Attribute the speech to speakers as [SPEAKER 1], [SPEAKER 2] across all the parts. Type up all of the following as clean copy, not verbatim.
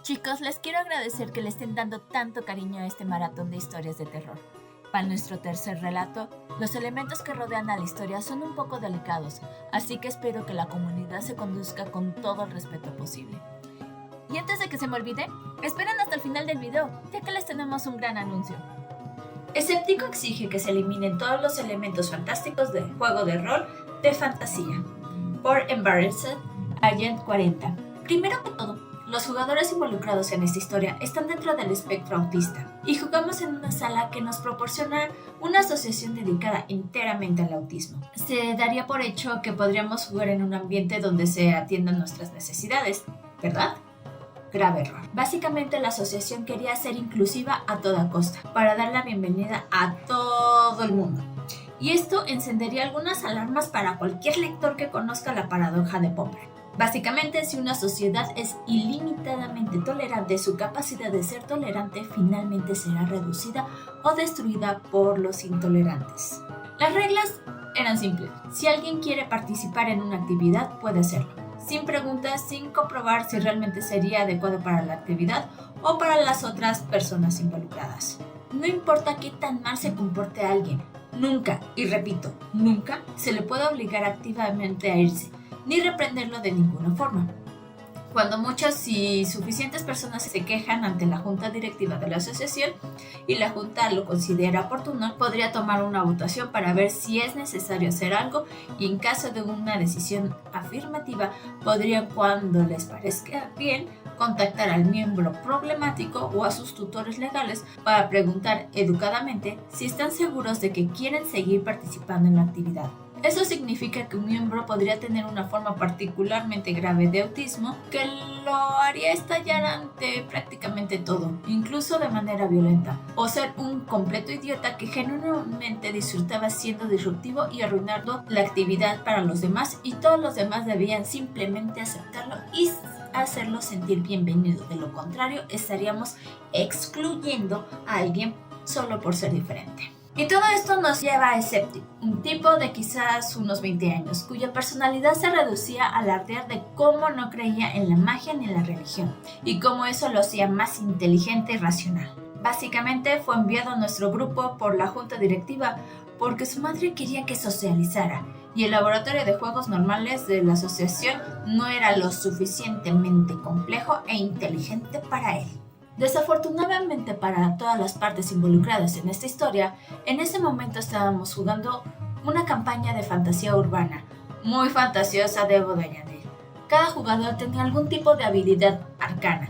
[SPEAKER 1] Chicos, les quiero agradecer que le estén dando tanto cariño a este maratón de historias de terror. Para nuestro tercer relato, los elementos que rodean a la historia son un poco delicados, así que espero que la comunidad se conduzca con todo el respeto posible. Y antes de que se me olvide, esperen hasta el final del video, ya que les tenemos un gran anuncio. Escéptico exige que se eliminen todos los elementos fantásticos del juego de rol de fantasía. Por Embarrassed Agent 40. Primero que todo, los jugadores involucrados en esta historia están dentro del espectro autista y jugamos en una sala que nos proporciona una asociación dedicada enteramente al autismo. Se daría por hecho que podríamos jugar en un ambiente donde se atiendan nuestras necesidades, ¿verdad? Grave error. Básicamente la asociación quería ser inclusiva a toda costa, para dar la bienvenida a todo el mundo. Y esto encendería algunas alarmas para cualquier lector que conozca la paradoja de Popper. Básicamente, si una sociedad es ilimitadamente tolerante, su capacidad de ser tolerante finalmente será reducida o destruida por los intolerantes. Las reglas eran simples. Si alguien quiere participar en una actividad, puede hacerlo, sin preguntas, sin comprobar si realmente sería adecuado para la actividad o para las otras personas involucradas. No importa qué tan mal se comporte alguien, nunca, y repito, nunca se le puede obligar activamente a irse, ni reprenderlo de ninguna forma. Cuando muchas y suficientes personas se quejan ante la junta directiva de la asociación y la junta lo considera oportuno, podría tomar una votación para ver si es necesario hacer algo y en caso de una decisión afirmativa, podrían, cuando les parezca bien, contactar al miembro problemático o a sus tutores legales para preguntar educadamente si están seguros de que quieren seguir participando en la actividad. Eso significa que un miembro podría tener una forma particularmente grave de autismo que lo haría estallar ante prácticamente todo, incluso de manera violenta, o ser un completo idiota que genuinamente disfrutaba siendo disruptivo y arruinando la actividad para los demás, y todos los demás debían simplemente aceptarlo y hacerlo sentir bienvenido. De lo contrario, estaríamos excluyendo a alguien solo por ser diferente. Y todo esto nos lleva a Escéptico, un tipo de quizás unos 20 años, cuya personalidad se reducía a alardear de cómo no creía en la magia ni en la religión, y cómo eso lo hacía más inteligente y racional. Básicamente fue enviado a nuestro grupo por la junta directiva porque su madre quería que socializara, y el laboratorio de juegos normales de la asociación no era lo suficientemente complejo e inteligente para él. Desafortunadamente para todas las partes involucradas en esta historia, en ese momento estábamos jugando una campaña de fantasía urbana, muy fantasiosa debo de añadir. Cada jugador tenía algún tipo de habilidad arcana,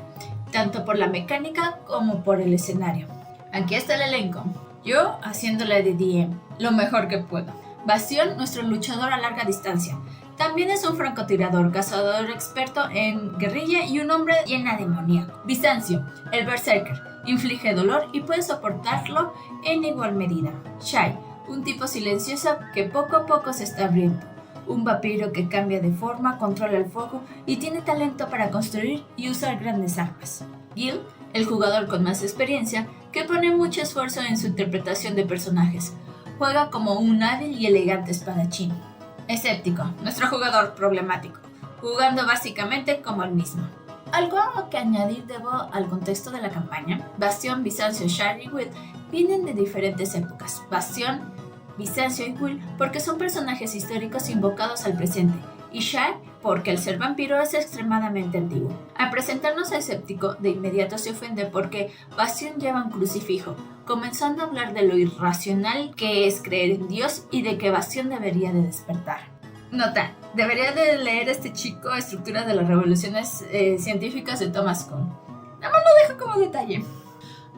[SPEAKER 1] tanto por la mecánica como por el escenario. Aquí está el elenco, yo haciéndole de DM, lo mejor que puedo. Bastión, nuestro luchador a larga distancia. También es un francotirador, cazador experto en guerrilla y un hombre llena de demoníaco. Bizancio, el berserker, inflige dolor y puede soportarlo en igual medida. Shai, un tipo silencioso que poco a poco se está abriendo. Un vampiro que cambia de forma, controla el fuego y tiene talento para construir y usar grandes armas. Gil, el jugador con más experiencia, que pone mucho esfuerzo en su interpretación de personajes. Juega como un hábil y elegante espadachín. Escéptico, nuestro jugador problemático, jugando básicamente como el mismo. Algo que añadir debo al contexto de la campaña. Bastión, Bizancio, Shai y Will vienen de diferentes épocas. Bastión, Bizancio y Will porque son personajes históricos invocados al presente, y Shai porque el ser vampiro es extremadamente antiguo. Al presentarnos a Escéptico, de inmediato se ofende porque Bastión lleva un crucifijo, comenzando a hablar de lo irracional que es creer en Dios y de que Bastión debería de despertar. Nota, debería de leer este chico Estructuras de las Revoluciones Científicas de Thomas Kuhn. Nada más lo dejo como detalle.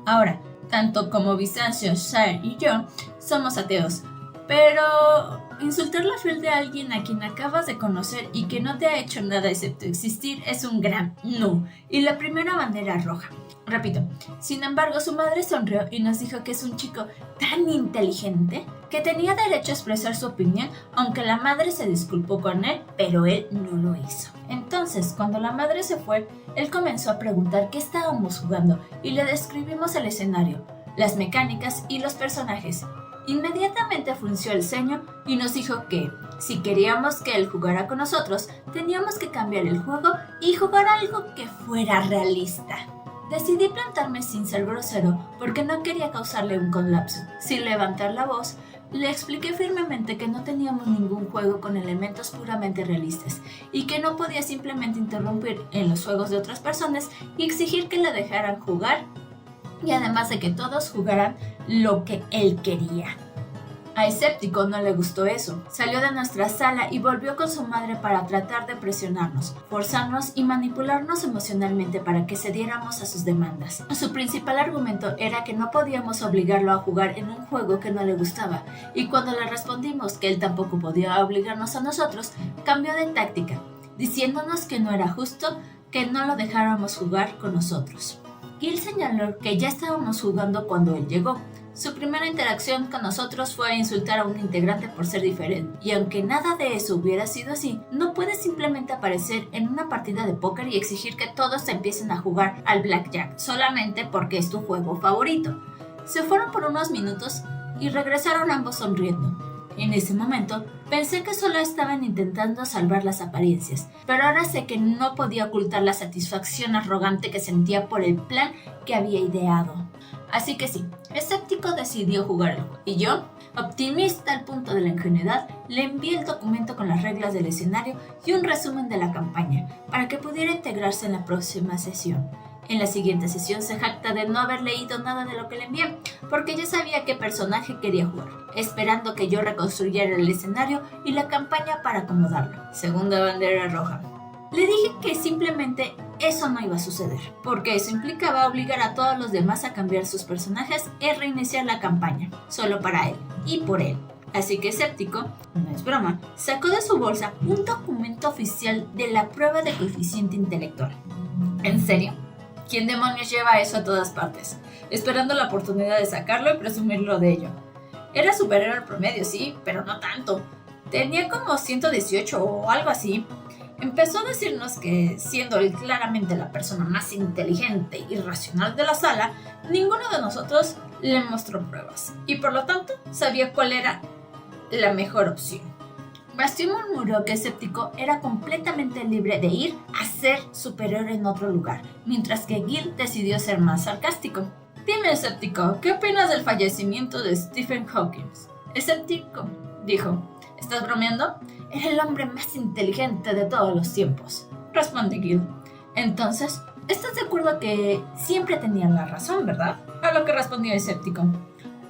[SPEAKER 1] Ahora, tanto como Bizancio, Shai y yo somos ateos, pero insultar la fe de alguien a quien acabas de conocer y que no te ha hecho nada excepto existir es un gran no, y la primera bandera roja. Repito, sin embargo, su madre sonrió y nos dijo que es un chico tan inteligente que tenía derecho a expresar su opinión, aunque la madre se disculpó con él, pero él no lo hizo. Entonces, cuando la madre se fue, él comenzó a preguntar qué estábamos jugando y le describimos el escenario, las mecánicas y los personajes. Inmediatamente frunció el ceño y nos dijo que, si queríamos que él jugara con nosotros, teníamos que cambiar el juego y jugar algo que fuera realista. Decidí plantarme sin ser grosero porque no quería causarle un colapso. Sin levantar la voz, le expliqué firmemente que no teníamos ningún juego con elementos puramente realistas y que no podía simplemente interrumpir en los juegos de otras personas y exigir que le dejaran jugar, y además de que todos jugaran lo que él quería. A Escéptico no le gustó eso. Salió de nuestra sala y volvió con su madre para tratar de presionarnos, forzarnos y manipularnos emocionalmente para que cediéramos a sus demandas. Su principal argumento era que no podíamos obligarlo a jugar en un juego que no le gustaba, y cuando le respondimos que él tampoco podía obligarnos a nosotros, cambió de táctica, diciéndonos que no era justo que no lo dejáramos jugar con nosotros. Gil señaló que ya estábamos jugando cuando él llegó. Su primera interacción con nosotros fue insultar a un integrante por ser diferente, y aunque nada de eso hubiera sido así, no puedes simplemente aparecer en una partida de póker y exigir que todos empiecen a jugar al blackjack solamente porque es tu juego favorito. Se fueron por unos minutos y regresaron ambos sonriendo. En ese momento, pensé que solo estaban intentando salvar las apariencias, pero ahora sé que no podía ocultar la satisfacción arrogante que sentía por el plan que había ideado. Así que sí, Escéptico decidió jugar el juego, y yo, optimista al punto de la ingenuidad, le envié el documento con las reglas del escenario y un resumen de la campaña, para que pudiera integrarse en la próxima sesión. En la siguiente sesión se jacta de no haber leído nada de lo que le envié, porque ya sabía qué personaje quería jugar, esperando que yo reconstruyera el escenario y la campaña para acomodarlo. Segunda bandera roja. Le dije que simplemente eso no iba a suceder, porque eso implicaba obligar a todos los demás a cambiar sus personajes y reiniciar la campaña, solo para él y por él. Así que Escéptico, no es broma, sacó de su bolsa un documento oficial de la prueba de coeficiente intelectual. ¿En serio? ¿Quién demonios lleva eso a todas partes? Esperando la oportunidad de sacarlo y presumirlo de ello. Era superior al promedio, sí, pero no tanto. Tenía como 118 o algo así. Empezó a decirnos que, siendo él claramente la persona más inteligente y racional de la sala, ninguno de nosotros le mostró pruebas, y por lo tanto sabía cuál era la mejor opción. Bastión murmuró que Escéptico era completamente libre de ir a ser superior en otro lugar, mientras que Gil decidió ser más sarcástico. Dime, Escéptico, ¿qué opinas del fallecimiento de Stephen Hawking? Escéptico dijo, ¿estás bromeando? Era el hombre más inteligente de todos los tiempos, responde Gil. Entonces, ¿estás de acuerdo que siempre tenían la razón, verdad? A lo que respondió Escéptico.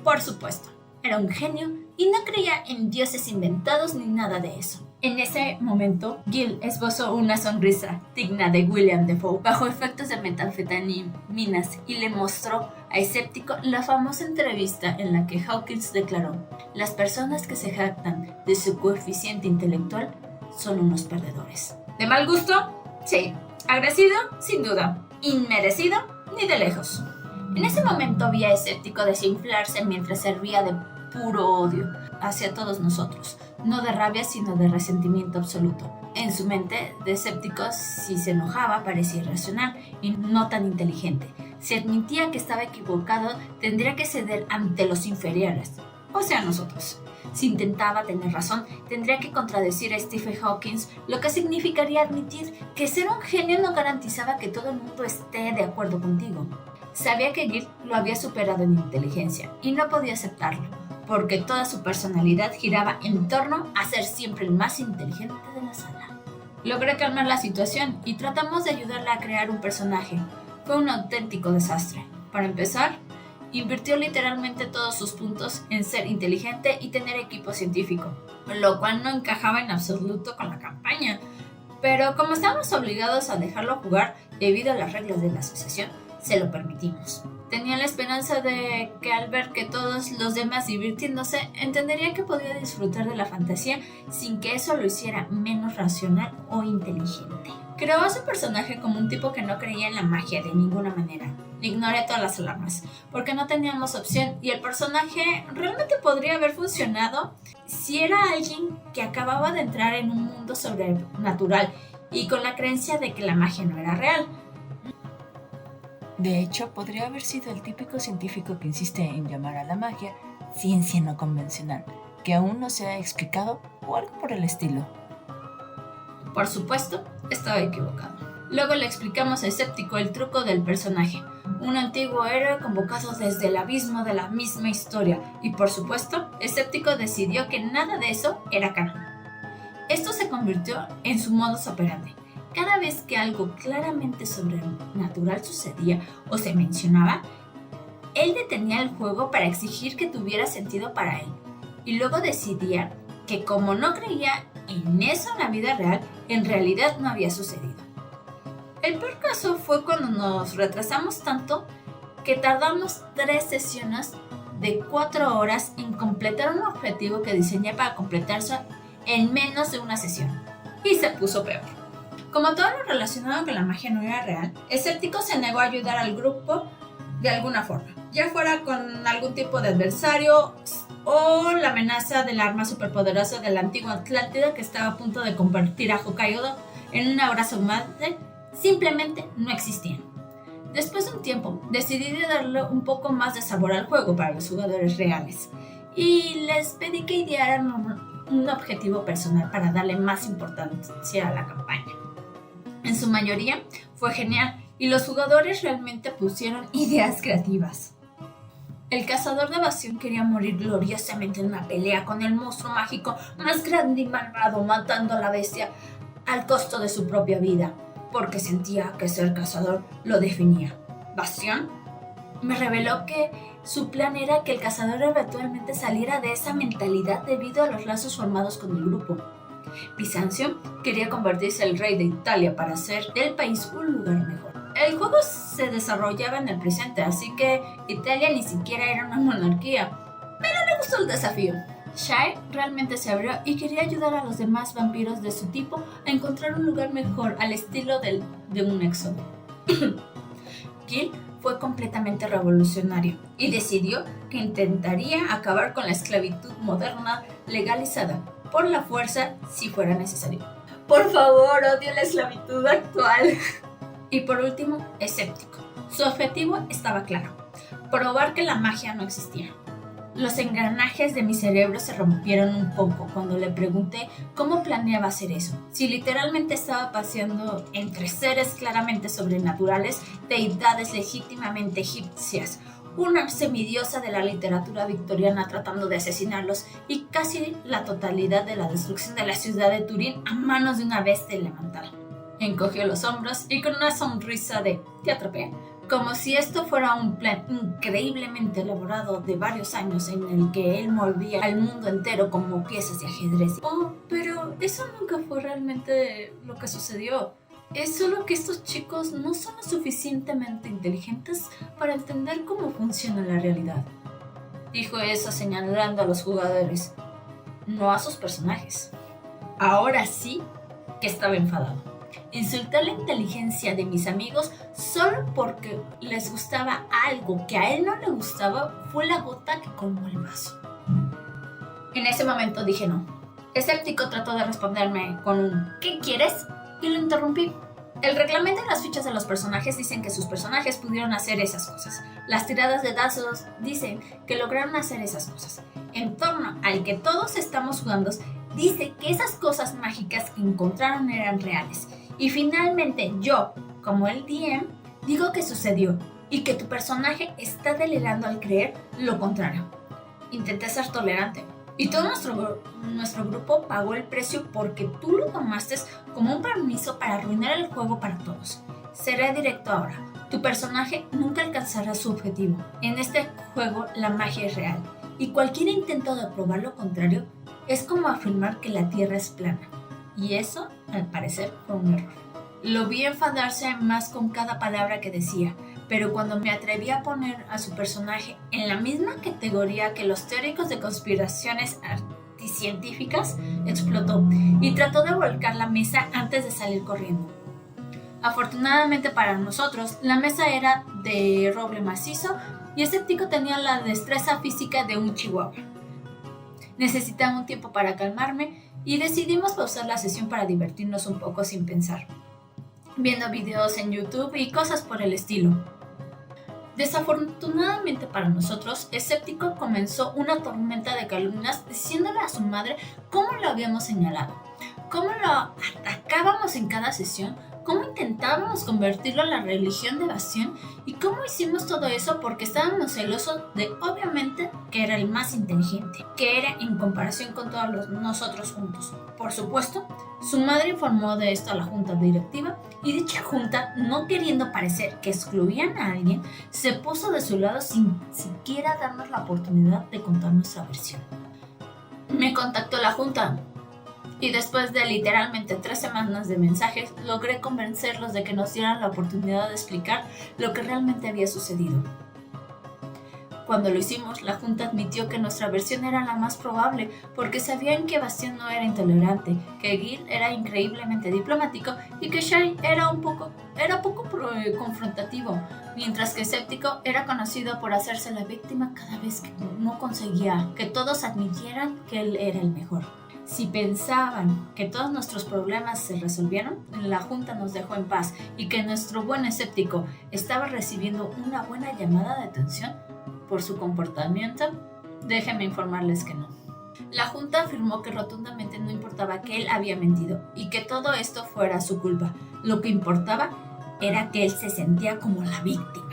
[SPEAKER 1] Por supuesto, era un genio y no creía en dioses inventados ni nada de eso. En ese momento, Gil esbozó una sonrisa digna de William Dafoe bajo efectos de metanfetaminas y le mostró a Escéptico la famosa entrevista en la que Hawkins declaró: las personas que se jactan de su coeficiente intelectual son unos perdedores. ¿De mal gusto? Sí. ¿Agresivo? Sin duda. ¿Inmerecido? Ni de lejos. En ese momento vi a Escéptico desinflarse mientras servía de puro odio hacia todos nosotros, no de rabia sino de resentimiento absoluto. En su mente, de Escéptico, si se enojaba parecía irracional y no tan inteligente. Si admitía que estaba equivocado, tendría que ceder ante los inferiores, o sea, nosotros. Si intentaba tener razón, tendría que contradecir a Stephen Hawking, lo que significaría admitir que ser un genio no garantizaba que todo el mundo esté de acuerdo contigo. Sabía que Gil lo había superado en inteligencia y no podía aceptarlo, porque toda su personalidad giraba en torno a ser siempre el más inteligente de la sala. Logré calmar la situación y tratamos de ayudarla a crear un personaje. Fue un auténtico desastre. Para empezar, invirtió literalmente todos sus puntos en ser inteligente y tener equipo científico, lo cual no encajaba en absoluto con la campaña. Pero como estábamos obligados a dejarlo jugar debido a las reglas de la asociación, se lo permitimos. Tenía la esperanza de que al ver que todos los demás divirtiéndose, entendería que podía disfrutar de la fantasía sin que eso lo hiciera menos racional o inteligente. Creó a su personaje como un tipo que no creía en la magia de ninguna manera. Ignoré todas las alarmas, porque no teníamos opción y el personaje realmente podría haber funcionado si era alguien que acababa de entrar en un mundo sobrenatural y con la creencia de que la magia no era real. De hecho, podría haber sido el típico científico que insiste en llamar a la magia ciencia no convencional, que aún no se ha explicado o algo por el estilo.
[SPEAKER 2] Por supuesto, estaba equivocado. Luego le explicamos a Escéptico el truco del personaje, un antiguo héroe convocado desde el abismo de la misma historia, y por supuesto, Escéptico decidió que nada de eso era canon. Esto se convirtió en su modus operandi. Cada vez que algo claramente sobrenatural sucedía o se mencionaba, él detenía el juego para exigir que tuviera sentido para él, y luego decidía que como no creía en eso en la vida real, en realidad no había sucedido. El peor caso fue cuando nos retrasamos tanto que tardamos 3 sesiones de 4 horas en completar un objetivo que diseñé para completarse en menos de una sesión. Y se puso peor. Como todo lo relacionado con la magia no era real, Escéptico se negó a ayudar al grupo de alguna forma, ya fuera con algún tipo de adversario o la amenaza del arma superpoderosa de la antigua Atlántida que estaba a punto de convertir a Hokkaido en un abrazo humano. Simplemente no existían. Después de un tiempo, decidí darle un poco más de sabor al juego para los jugadores reales y les pedí que idearan un objetivo personal para darle más importancia a la campaña. En su mayoría fue genial y los jugadores realmente pusieron ideas creativas. El cazador de evasión quería morir gloriosamente en una pelea con el monstruo mágico más grande y malvado, matando a la bestia al costo de su propia vida, porque sentía que ser cazador lo definía. Bastión me reveló que su plan era que el cazador eventualmente saliera de esa mentalidad debido a los lazos formados con el grupo. Bizancio quería convertirse en el rey de Italia para hacer del país un lugar mejor. El juego se desarrollaba en el presente, así que Italia ni siquiera era una monarquía, pero le gustó el desafío. Shai realmente se abrió y quería ayudar a los demás vampiros de su tipo a encontrar un lugar mejor al estilo de un éxodo. Gil fue completamente revolucionario y decidió que intentaría acabar con la esclavitud moderna legalizada por la fuerza si fuera necesario. Por favor, odio la esclavitud actual. Y por último, Escéptico. Su objetivo estaba claro: probar que la magia no existía. Los engranajes de mi cerebro se rompieron un poco cuando le pregunté cómo planeaba hacer eso. Si literalmente estaba paseando entre seres claramente sobrenaturales, deidades legítimamente egipcias, una semidiosa de la literatura victoriana tratando de asesinarlos y casi la totalidad de la destrucción de la ciudad de Turín a manos de una bestia elemental. Encogió los hombros y con una sonrisa de "te atropé", como si esto fuera un plan increíblemente elaborado de varios años en el que él movía al mundo entero como piezas de ajedrez. Oh, pero eso nunca fue realmente lo que sucedió. Es solo que estos chicos no son lo suficientemente inteligentes para entender cómo funciona la realidad. Dijo eso señalando a los jugadores, no a sus personajes. Ahora sí que estaba enfadado. Insulté la inteligencia de mis amigos solo porque les gustaba algo que a él no le gustaba fue la gota que colmó el vaso. En ese momento dije no. Escéptico trató de responderme con un ¿qué quieres? Y lo interrumpí. El reglamento y las fichas de los personajes dicen que sus personajes pudieron hacer esas cosas. Las tiradas de dados dicen que lograron hacer esas cosas. En torno al que todos estamos jugando, dice que esas cosas mágicas que encontraron eran reales. Y finalmente yo, como el DM, digo que sucedió y que tu personaje está delirando al creer lo contrario. Intenté ser tolerante y todo nuestro grupo pagó el precio porque tú lo tomaste como un permiso para arruinar el juego para todos. Seré directo ahora. Tu personaje nunca alcanzará su objetivo. En este juego la magia es real y cualquier intento de probar lo contrario es como afirmar que la Tierra es plana. Y eso, al parecer, fue un error. Lo vi enfadarse más con cada palabra que decía, pero cuando me atreví a poner a su personaje en la misma categoría que los teóricos de conspiraciones anticientíficas, explotó y trató de volcar la mesa antes de salir corriendo. Afortunadamente para nosotros, la mesa era de roble macizo y Escéptico tenía la destreza física de un chihuahua. Necesitaba un tiempo para calmarme y decidimos pausar la sesión para divertirnos un poco sin pensar, viendo videos en YouTube y cosas por el estilo. Desafortunadamente para nosotros, Escéptico comenzó una tormenta de calumnias diciéndole a su madre cómo lo habíamos señalado, cómo lo atacábamos en cada sesión, cómo intentábamos convertirlo a la religión de evasión y cómo hicimos todo eso porque estábamos celosos de, obviamente, que era el más inteligente, que era en comparación con todos nosotros juntos. Por supuesto, su madre informó de esto a la junta directiva y dicha junta, no queriendo parecer que excluían a alguien, se puso de su lado sin siquiera darnos la oportunidad de contar nuestra versión. Me contactó la junta y después de literalmente 3 semanas de mensajes, logré convencerlos de que nos dieran la oportunidad de explicar lo que realmente había sucedido. Cuando lo hicimos, la junta admitió que nuestra versión era la más probable porque sabían que Bastián no era intolerante, que Gil era increíblemente diplomático y que Shai era poco confrontativo, mientras que Escéptico era conocido por hacerse la víctima cada vez que no conseguía que todos admitieran que él era el mejor. Si pensaban que todos nuestros problemas se resolvieron, la junta nos dejó en paz y que nuestro buen Escéptico estaba recibiendo una buena llamada de atención por su comportamiento, déjenme informarles que no. La junta afirmó que rotundamente no importaba que él había mentido y que todo esto fuera su culpa. Lo que importaba era que él se sentía como la víctima.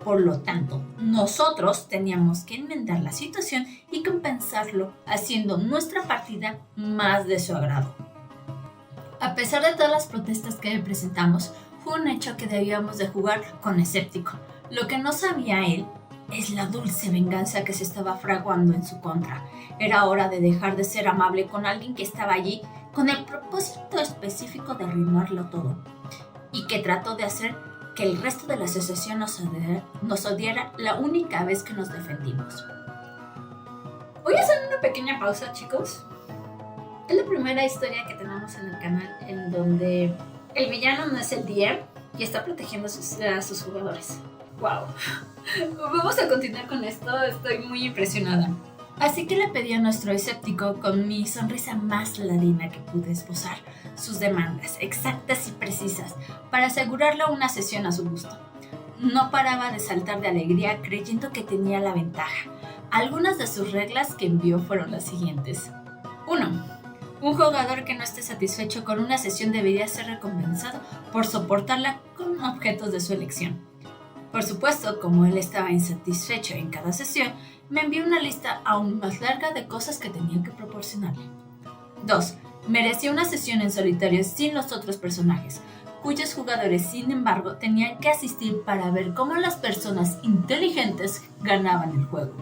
[SPEAKER 2] Por lo tanto, nosotros teníamos que enmendar la situación y compensarlo haciendo nuestra partida más de su agrado. A pesar de todas las protestas que presentamos, fue un hecho que debíamos de jugar con Escéptico. Lo que no sabía él es la dulce venganza que se estaba fraguando en su contra. Era hora de dejar de ser amable con alguien que estaba allí con el propósito específico de arruinarlo todo y que trató de hacer que el resto de la asociación nos odiara la única vez que nos defendimos. Voy a hacer una pequeña pausa, chicos. Es la primera historia que tenemos en el canal en donde el villano no es el DM y está protegiendo a sus jugadores. ¡Wow! Vamos a continuar con esto, estoy muy impresionada. Así que le pedí a nuestro Escéptico, con mi sonrisa más ladina que pude esbozar, sus demandas exactas y precisas para asegurarle una sesión a su gusto. No paraba de saltar de alegría creyendo que tenía la ventaja. Algunas de sus reglas que envió fueron las siguientes. 1. Un jugador que no esté satisfecho con una sesión debería ser recompensado por soportarla con objetos de su elección. Por supuesto, como él estaba insatisfecho en cada sesión, me envió una lista aún más larga de cosas que tenía que proporcionarle. 2. Merecía una sesión en solitario sin los otros personajes, cuyos jugadores, sin embargo, tenían que asistir para ver cómo las personas inteligentes ganaban el juego.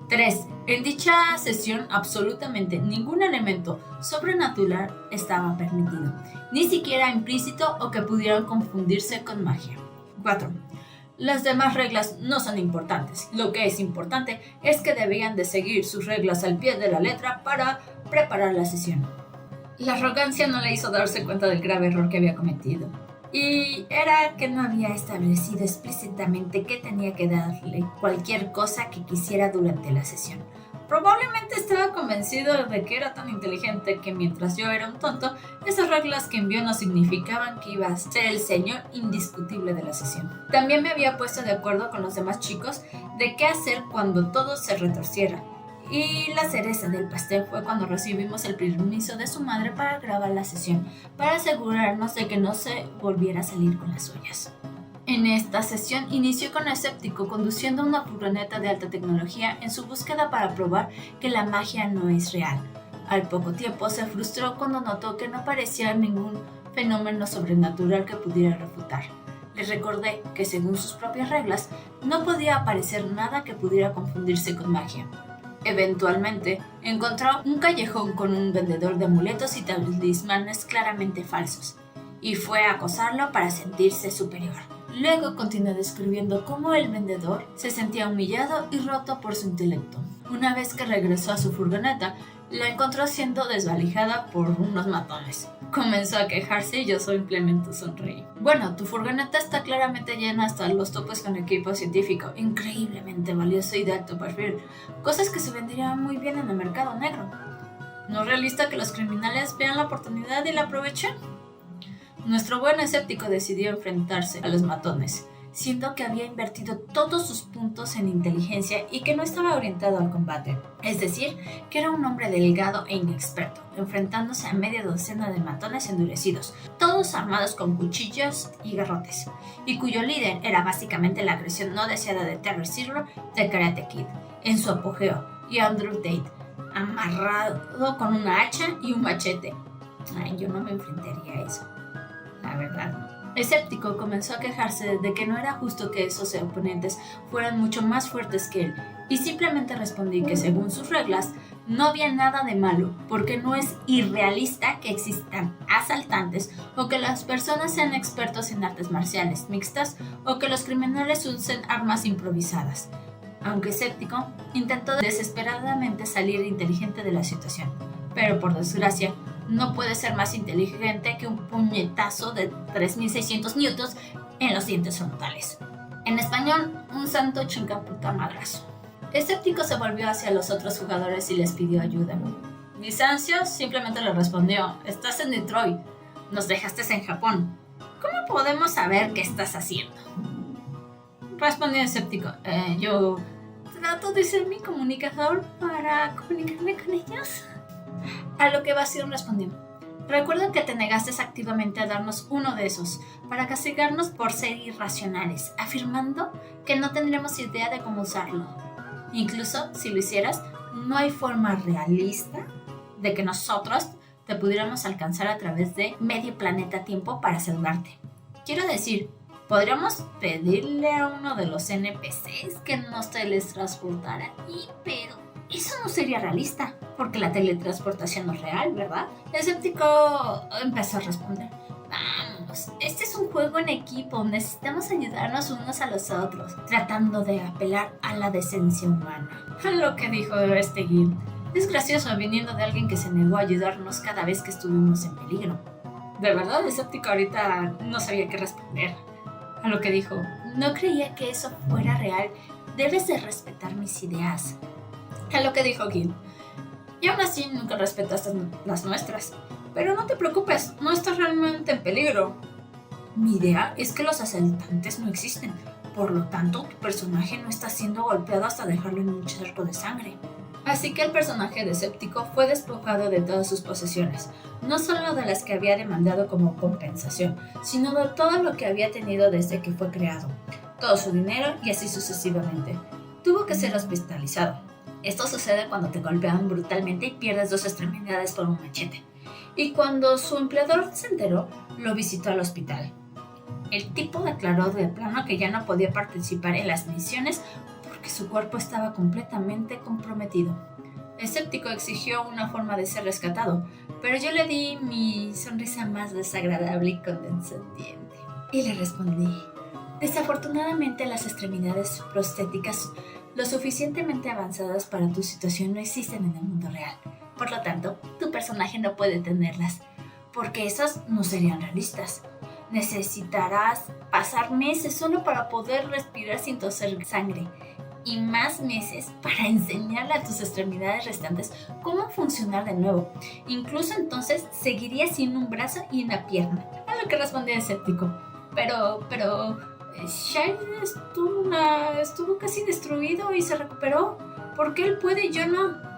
[SPEAKER 2] 3. En dicha sesión, absolutamente ningún elemento sobrenatural estaba permitido, ni siquiera implícito o que pudieran confundirse con magia. 4. Las demás reglas no son importantes. Lo que es importante es que debían de seguir sus reglas al pie de la letra para preparar la sesión. La arrogancia no le hizo darse cuenta del grave error que había cometido. Y era que no había establecido explícitamente que tenía que darle cualquier cosa que quisiera durante la sesión. Probablemente estaba convencido de que era tan inteligente que mientras yo era un tonto, esas reglas que envió no significaban que iba a ser el señor indiscutible de la sesión. También me había puesto de acuerdo con los demás chicos de qué hacer cuando todo se retorciera. Y la cereza del pastel fue cuando recibimos el permiso de su madre para grabar la sesión, para asegurarnos de que no se volviera a salir con las suyas. En esta sesión inició con Escéptico conduciendo una furgoneta de alta tecnología en su búsqueda para probar que la magia no es real. Al poco tiempo se frustró cuando notó que no parecía ningún fenómeno sobrenatural que pudiera refutar. Le recordé que según sus propias reglas no podía aparecer nada que pudiera confundirse con magia. Eventualmente encontró un callejón con un vendedor de amuletos y talismanes claramente falsos y fue a acosarlo para sentirse superior. Luego continuó describiendo cómo el vendedor se sentía humillado y roto por su intelecto. Una vez que regresó a su furgoneta, la encontró siendo desvalijada por unos matones. Comenzó a quejarse y yo simplemente sonreí. Bueno, tu furgoneta está claramente llena hasta los topes con equipo científico, increíblemente valioso y de alto perfil, cosas que se venderían muy bien en el mercado negro. ¿No es realista que los criminales vean la oportunidad y la aprovechen? Nuestro buen Escéptico decidió enfrentarse a los matones, siendo que había invertido todos sus puntos en inteligencia y que no estaba orientado al combate. Es decir, que era un hombre delgado e inexperto, enfrentándose a media docena de matones endurecidos, todos armados con cuchillos y garrotes, y cuyo líder era básicamente la agresión no deseada de Terry Silver de Karate Kid, en su apogeo, y Andrew Tate, amarrado con una hacha y un machete. Ay, yo no me enfrentaría a eso, la verdad. Escéptico comenzó a quejarse de que no era justo que esos oponentes fueran mucho más fuertes que él, y simplemente respondí que según sus reglas no había nada de malo, porque no es irrealista que existan asaltantes o que las personas sean expertos en artes marciales mixtas o que los criminales usen armas improvisadas. Aunque escéptico, intentó desesperadamente salir inteligente de la situación, pero por desgracia no puede ser más inteligente que un puñetazo de 3600 newtons en los dientes frontales. En español, un santo chingaputa madrazo. Escéptico se volvió hacia los otros jugadores y les pidió ayuda. Bizancio simplemente le respondió: estás en Detroit, nos dejaste en Japón. ¿Cómo podemos saber qué estás haciendo? Respondió Escéptico: yo trato de ser mi comunicador para comunicarme con ellos. A lo que Bastión respondió: recuerda que te negaste activamente a darnos uno de esos, para castigarnos por ser irracionales, afirmando que no tendríamos idea de cómo usarlo. Incluso si lo hicieras, no hay forma realista de que nosotros te pudiéramos alcanzar a través de medio planeta tiempo para saludarte. Quiero decir, podríamos pedirle a uno de los NPCs que nos teletransportara, pero eso no sería realista, porque la teletransportación no es real, ¿verdad? El escéptico empezó a responder: vamos, este es un juego en equipo, necesitamos ayudarnos unos a los otros, tratando de apelar a la decencia humana. Lo que dijo Gil es gracioso viniendo de alguien que se negó a ayudarnos cada vez que estuvimos en peligro. De verdad, el escéptico ahorita no sabía qué responder. A lo que dijo: no creía que eso fuera real, debes de respetar mis ideas. A lo que dijo Gil: y aún así nunca respetaste las nuestras. Pero no te preocupes, no estás realmente en peligro. Mi idea es que los asaltantes no existen, por lo tanto tu personaje no está siendo golpeado hasta dejarlo en un charco de sangre. Así que el personaje de Escéptico fue despojado de todas sus posesiones, no solo de las que había demandado como compensación, sino de todo lo que había tenido desde que fue creado, todo su dinero y así sucesivamente. Tuvo que ser hospitalizado. Esto sucede cuando te golpean brutalmente y pierdes 2 extremidades por un machete. Y cuando su empleador se enteró, lo visitó al hospital. El tipo declaró de plano que ya no podía participar en las misiones porque su cuerpo estaba completamente comprometido. Escéptico exigió una forma de ser rescatado, pero yo le di mi sonrisa más desagradable y condescendiente. Y le respondí: desafortunadamente las extremidades prostéticas lo suficientemente avanzadas para tu situación no existen en el mundo real. Por lo tanto, tu personaje no puede tenerlas, porque esas no serían realistas. Necesitarás pasar meses solo para poder respirar sin toser sangre, y más meses para enseñarle a tus extremidades restantes cómo funcionar de nuevo. Incluso entonces seguirías sin un brazo y una pierna. A lo que respondía Escéptico: pero Shai estuvo casi destruido y se recuperó. ¿Por qué él puede y yo no?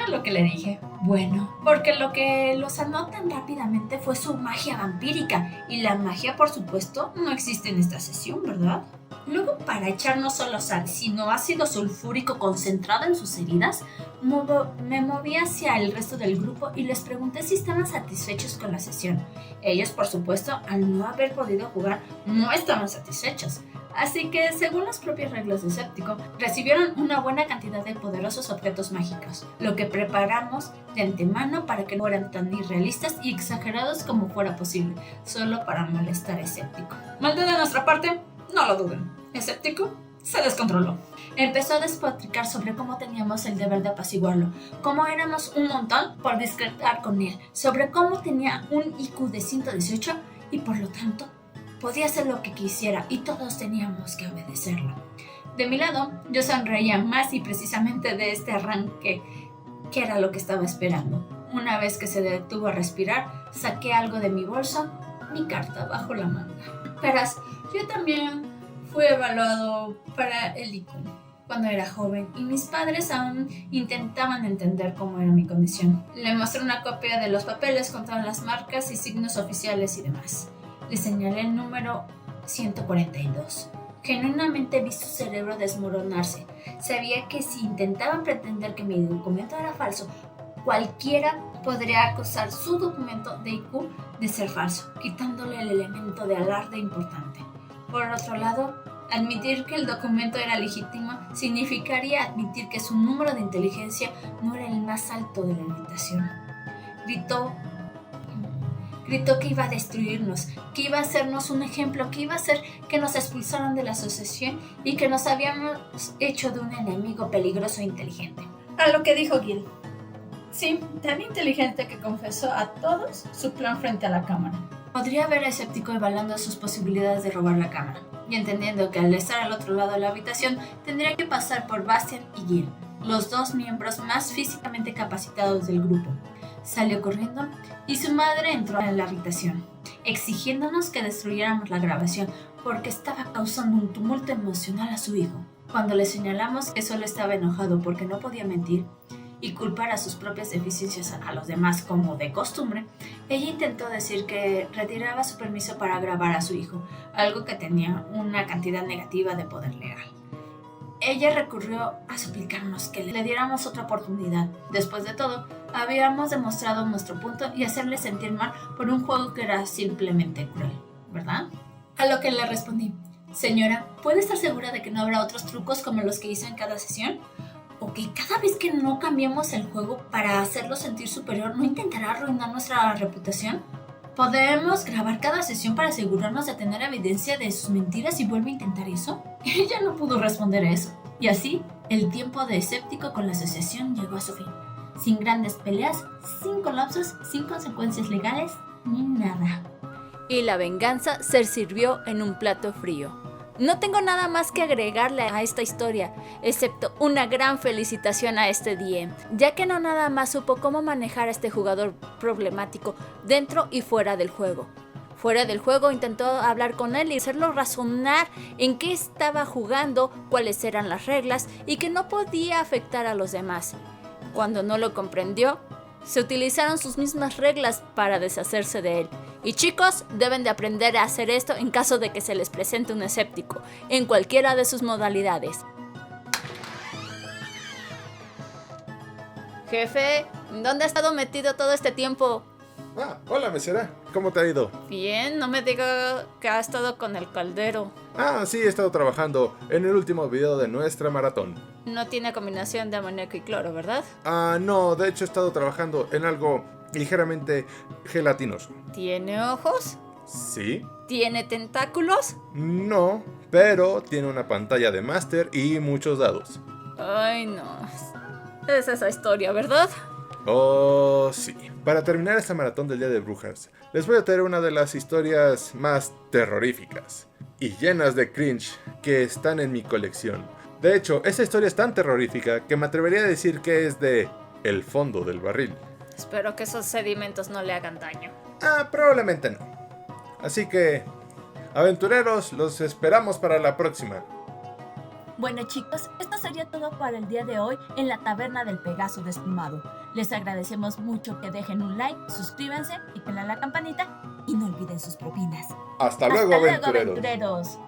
[SPEAKER 2] A lo que le dije: bueno, porque lo que lo sanó tan rápidamente fue su magia vampírica, y la magia, por supuesto, no existe en esta sesión, ¿verdad? Luego, para echar no solo sal, sino ácido sulfúrico concentrado en sus heridas, me moví hacia el resto del grupo y les pregunté si estaban satisfechos con la sesión. Ellos, por supuesto, al no haber podido jugar, no estaban satisfechos. Así que, según las propias reglas de Escéptico, recibieron una buena cantidad de poderosos objetos mágicos, lo que preparamos de antemano para que no fueran tan irrealistas y exagerados como fuera posible, solo para molestar a Escéptico. Maldad de nuestra parte, no lo duden. Escéptico se descontroló. Empezó a despotricar sobre cómo teníamos el deber de apaciguarlo, cómo éramos un montón por discrepar con él, sobre cómo tenía un IQ de 118 y por lo tanto podía hacer lo que quisiera y todos teníamos que obedecerlo. De mi lado, yo sonreía más y precisamente de este arranque, que era lo que estaba esperando. Una vez que se detuvo a respirar, saqué algo de mi bolso, mi carta bajo la manga. Verás, yo también Fui evaluado para el IQ cuando era joven y mis padres aún intentaban entender cómo era mi condición. Le mostré una copia de los papeles con todas las marcas y signos oficiales y demás. Le señalé el número 142. Genuinamente vi su cerebro desmoronarse. Sabía que si intentaban pretender que mi documento era falso, cualquiera podría acusar su documento de IQ de ser falso, quitándole el elemento de alarde importante. Por otro lado, admitir que el documento era legítimo significaría admitir que su número de inteligencia no era el más alto de la invitación. Gritó que iba a destruirnos, que iba a hacernos un ejemplo, que iba a hacer que nos expulsaran de la asociación y que nos habíamos hecho de un enemigo peligroso e inteligente. A lo que dijo Gil. Sí, tan inteligente que confesó a todos su plan frente a la cámara. Podría ver a Escéptico evaluando sus posibilidades de robar la cámara, y entendiendo que al estar al otro lado de la habitación tendría que pasar por Bastian y Gil, los dos miembros más físicamente capacitados del grupo. Salió corriendo y su madre entró en la habitación, exigiéndonos que destruyéramos la grabación porque estaba causando un tumulto emocional a su hijo. Cuando le señalamos que solo estaba enojado porque no podía mentir y culpar a sus propias deficiencias a los demás como de costumbre, ella intentó decir que retiraba su permiso para grabar a su hijo, algo que tenía una cantidad negativa de poder legal. Ella recurrió a suplicarnos que le diéramos otra oportunidad. Después de todo, habíamos demostrado nuestro punto y hacerle sentir mal por un juego que era simplemente cruel, ¿verdad? A lo que le respondí, señora, ¿puede estar segura de que no habrá otros trucos como los que hizo en cada sesión? ¿O que cada vez que no cambiemos el juego para hacerlo sentir superior, no intentará arruinar nuestra reputación? ¿Podemos grabar cada sesión para asegurarnos de tener evidencia de sus mentiras y vuelve a intentar eso? Ella no pudo responder eso. Y así, el tiempo de Escéptico con la asociación llegó a su fin. Sin grandes peleas, sin colapsos, sin consecuencias legales, ni nada.
[SPEAKER 1] Y la venganza se sirvió en un plato frío. No tengo nada más que agregarle a esta historia, excepto una gran felicitación a este DM, ya que no nada más supo cómo manejar a este jugador problemático dentro y fuera del juego. Fuera del juego intentó hablar con él y hacerlo razonar en qué estaba jugando, cuáles eran las reglas y que no podía afectar a los demás. Cuando no lo comprendió, se utilizaron sus mismas reglas para deshacerse de él. Y chicos, deben de aprender a hacer esto en caso de que se les presente un escéptico, en cualquiera de sus modalidades. Jefe, ¿dónde ha estado metido todo este tiempo?
[SPEAKER 3] Hola mesera, ¿cómo te ha ido?
[SPEAKER 1] Bien, no me diga que ha estado con el caldero.
[SPEAKER 3] Sí, he estado trabajando en el último video de nuestra maratón.
[SPEAKER 1] No tiene combinación de amoníaco y cloro, ¿verdad?
[SPEAKER 3] No, de hecho he estado trabajando en algo ligeramente gelatinoso.
[SPEAKER 1] ¿Tiene ojos?
[SPEAKER 3] ¿Sí?
[SPEAKER 1] ¿Tiene tentáculos?
[SPEAKER 3] No, pero tiene una pantalla de máster y muchos dados.
[SPEAKER 1] Ay, no. Es esa historia, ¿verdad?
[SPEAKER 3] Oh, sí. Para terminar esta maratón del Día de Brujas, les voy a traer una de las historias más terroríficas y llenas de cringe que están en mi colección. De hecho, esta historia es tan terrorífica que me atrevería a decir que es de el fondo del barril.
[SPEAKER 1] Espero que esos sedimentos no le hagan daño.
[SPEAKER 3] Probablemente no. Así que, aventureros, los esperamos para la próxima.
[SPEAKER 1] Bueno chicos, esto sería todo para el día de hoy en la taberna del Pegaso Desplumado. Les agradecemos mucho que dejen un like, suscríbanse, píquenle a la campanita y no olviden sus propinas.
[SPEAKER 3] Hasta luego, aventureros.
[SPEAKER 1] aventureros.